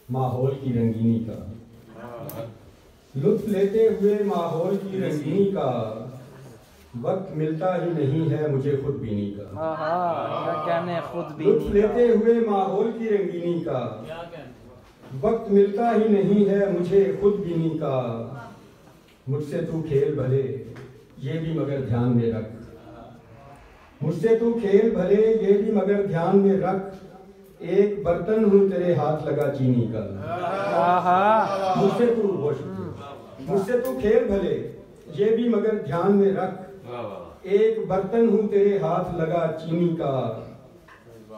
माहौल की रंगीनी का, लुत्फ लेते हुए माहौल की रंगीनी का, वक्त मिलता ही नहीं है मुझे खुद बीनी का। लुत्फ लेते हुए माहौल की रंगीनी का, वक्त मिलता ही नहीं है मुझे खुद बीनी का। मुझसे तू खेल भले ये भी मगर ध्यान में रख, मुझसे तू खेल भले ये भी मगर ध्यान में रख, एक बर्तन हूँ तेरे हाथ लगा चीनी का। मुझसे तू खेल भले ये भी मगर ध्यान में रख, एक बर्तन हूँ तेरे हाथ लगा चीनी का।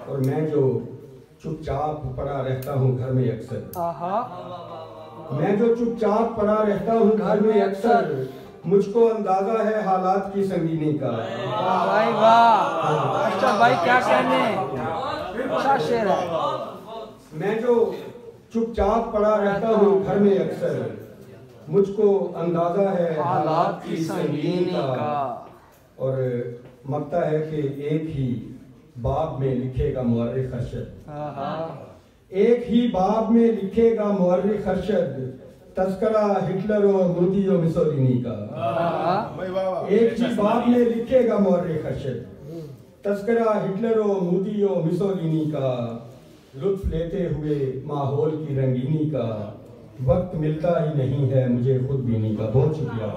और मैं जो चुपचाप पड़ा रहता हूँ घर में अक्सर, मैं जो चुपचाप पड़ा रहता हूँ घर में अक्सर, मुझको अंदाजा है हालात की संगीनी का। भाई वाह, अच्छा भाई क्या कहने, अच्छा शेर है। मैं जो चुपचाप पड़ा रहता हूँ घर में अक्सर, मुझको अंदाजा है हालात की संगीनी का। और मकता है कि एक ही बाब में लिखेगा मुअर्रिख अरशद, एक ही बाब में लिखेगा मुअर्रिख अरशद, तस्करा हिटलर और मूदी और मुसोलिनी का। एक ही बाब में लिखेगा मुअर्रिख अरशद, तस्करा हिटलर और मूदी और मुसोलिनी का। लुत्फ लेते हुए माहौल की रंगीनी का, वक्त मिलता ही नहीं है मुझे खुद बीनी का। बहुत शुक्रिया।